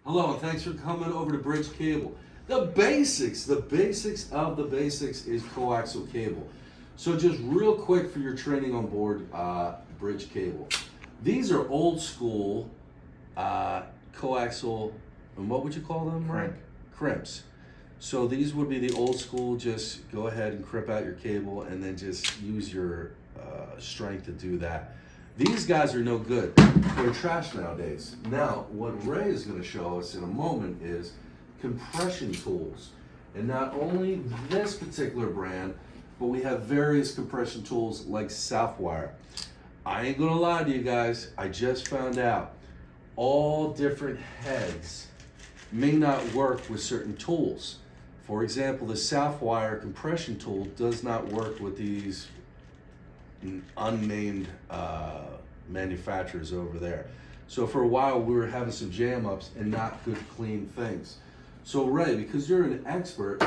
Hello, and thanks for coming over to Bridge Cable. The basics of the basics is coaxial cable. So just real quick for your training on board Bridge Cable. These are old school coaxial, and what would you call them, Mike? Crimps. So these would be the old school, just go ahead and crimp out your cable and then just use your strength to do that. These guys are no good. They're trash nowadays. Now, what Ray is going to show us in a moment is compression tools. And not only this particular brand, but we have various compression tools like Southwire. I ain't going to lie to you guys, I just found out all different heads may not work with certain tools. For example, the Southwire compression tool does not work with these unnamed manufacturers over there. So for a while we were having some jam ups and not good clean things. So Ray, because you're an expert,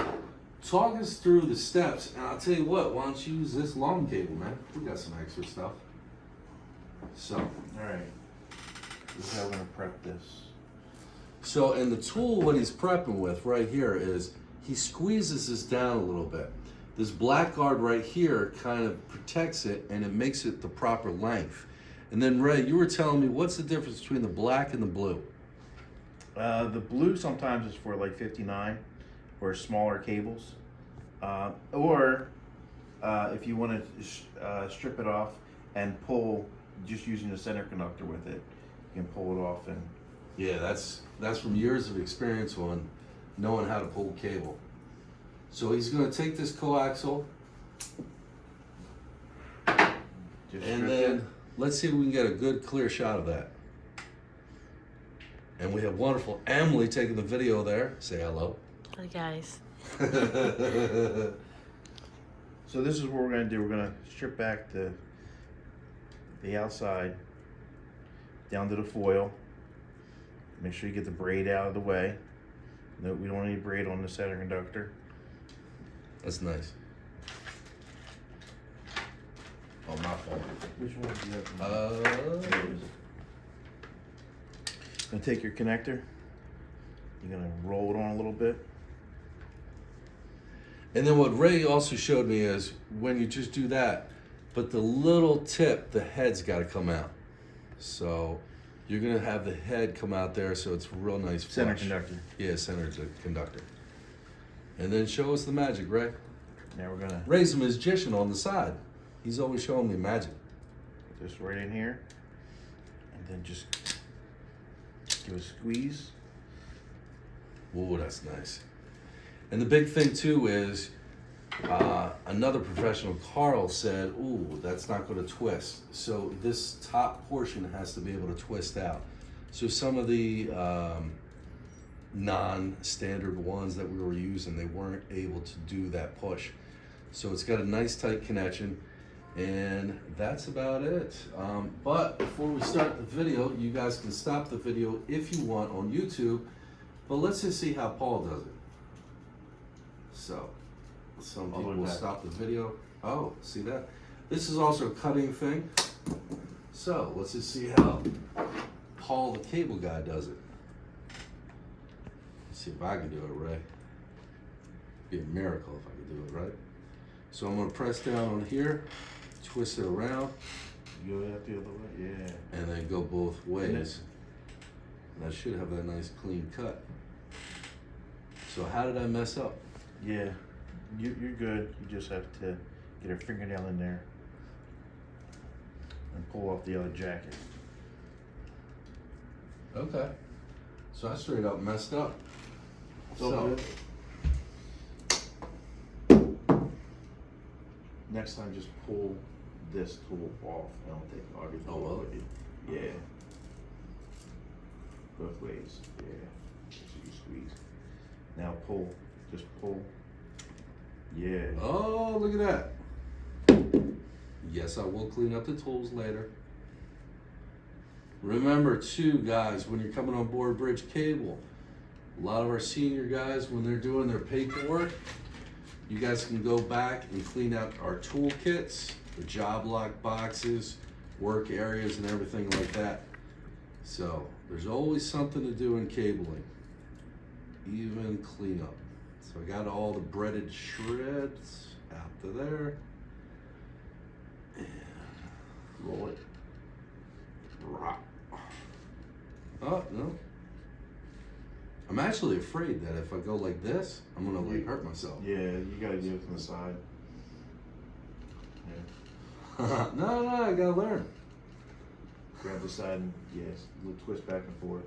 talk us through the steps, and I'll tell you what, why don't you use this long cable, man? We got some extra stuff. So. Alright, this is how we're gonna prep this. So, and the tool, what he's prepping with right here is, he squeezes this down a little bit. This black guard right here kind of protects it and it makes it the proper length. And then Ray, you were telling me, what's the difference between the black and the blue? The blue sometimes is for like 59 or smaller cables. Or if you want to strip it off and pull, just using the center conductor with it, you can pull it off. And yeah, that's from years of experience on knowing how to pull cable. So he's going to take this coaxial, and then let's see if we can get a good clear shot of that. And we have wonderful Emily taking the video there. Say hello. Hi guys. So this is what we're going to do. We're going to strip back the outside down to the foil. Make sure you get the braid out of the way. No, we don't want any braid on the center conductor. That's nice. Oh, my fault. Which one do you have? There it is. Gonna take your connector. You're gonna roll it on a little bit. And then what Ray also showed me is when you just do that, but the little tip, the head's got to come out. So you're gonna have the head come out there, so it's a real nice flush. Center conductor. Yeah, center conductor. And then show us the magic, Ray. Now we're gonna Ray's a magician on the side. He's always showing me magic. put this right in here, and then just give a squeeze. Ooh, that's nice. And the big thing too is, another professional, Carl, said, ooh, that's not going to twist. So this top portion has to be able to twist out. So some of the non-standard ones that we were using, they weren't able to do that push. So it's got a nice tight connection, and that's about it. But before we start the video, you guys can stop the video if you want on YouTube, but let's just see how Paul does it. So some people will stop the video. Oh, see that? This is also a cutting thing. So let's just see how Paul the cable guy does it. Let's see if I can do it, Ray. Be a miracle if I could do it right. So I'm gonna press down on here, twist it around. Go out the other way, yeah. And then go both ways. And I should have that nice clean cut. So how did I mess up? Yeah, you're good. You just have to get a fingernail in there and pull off the other jacket. Okay. So I straight up messed up. So next time, just pull this tool off. I don't take everything. Oh, well. with you. Yeah. Both ways. Yeah. So you squeeze. Now pull. Just pull. Yeah. Oh, look at that. Yes, I will clean up the tools later. Remember too, guys, when you're coming on board Bridge Cable, a lot of our senior guys, when they're doing their paperwork, you guys can go back and clean out our tool kits, the job lock boxes, work areas and everything like that. So There's always something to do in cabling, even cleanup. So I got all the breaded shreds out to there. And roll it. Rock. Oh, no. I'm actually afraid that if I go like this, I'm gonna like hurt myself. Yeah, you gotta do it from the side. Yeah. No, I gotta learn. Grab the side and yes, a little twist back and forth.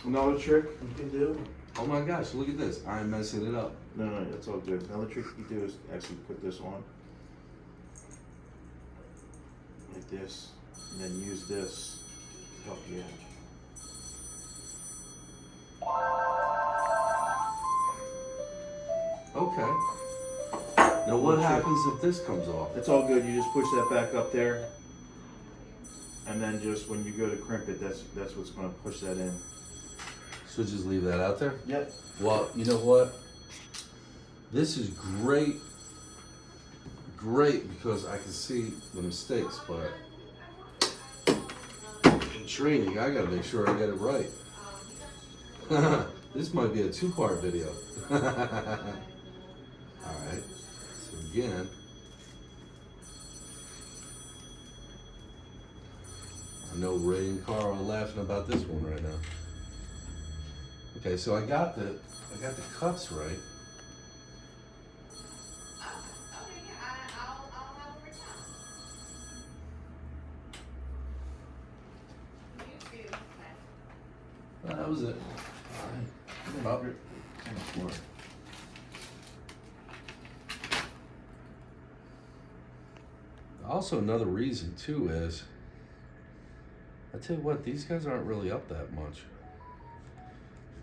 Another trick you can do. Oh my gosh, look at this. I'm messing it up. No, that's all good. Another trick you can do is actually put this on. Like this. And then use this to help you out. Okay. Now what happens if this comes off? It's all good. You just push that back up there. And then just when you go to crimp it, that's what's going to push that in. So just leave that out there? Yep. Well, you know what? This is great because I can see the mistakes, but in training, I gotta make sure I get it right. This might be a 2-part video. Alright, so again, I know Ray and Carl are laughing about this one right now. Okay, so I got the cuts right. That was it. All right. Also, another reason too is, I tell you what, these guys aren't really up that much.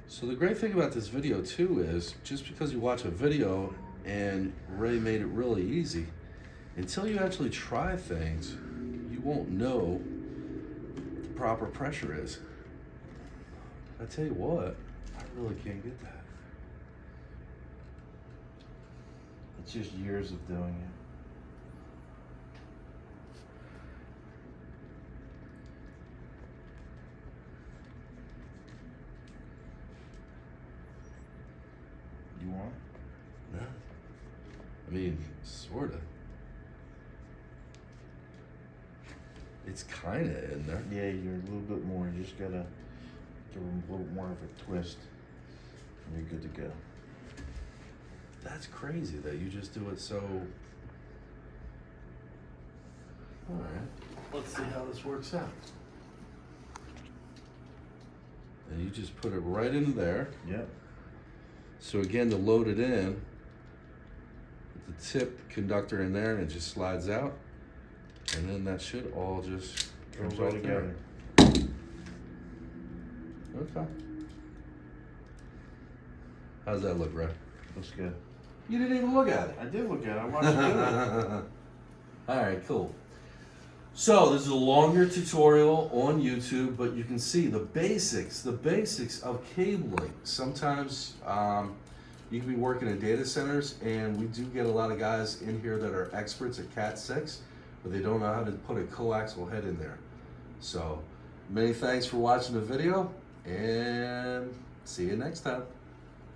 So the great thing about this video too is, just because you watch a video and Ray made it really easy, until you actually try things, you won't know what the proper pressure is. I tell you what, I really can't get that. It's just years of doing it. You want? No. I mean, sorta. It's kinda in there. Yeah, you're a little bit more. You just gotta give them a little more of a twist, and you're good to go. That's crazy that you just do it so. Alright, let's see how this works out. And you just put it right in there. Yep. So again, to load it in, put the tip conductor in there and it just slides out. And then that should all just go Comes all right together. there. Okay. How's that look, Ray? Looks good. You didn't even look at it. I did look at it. I watched it do it. Alright, cool. So this is a longer tutorial on YouTube, but you can see the basics of cabling. Sometimes you can be working in data centers, and we do get a lot of guys in here that are experts at Cat 6, but they don't know how to put a coaxial head in there. So many thanks for watching the video, and see you next time.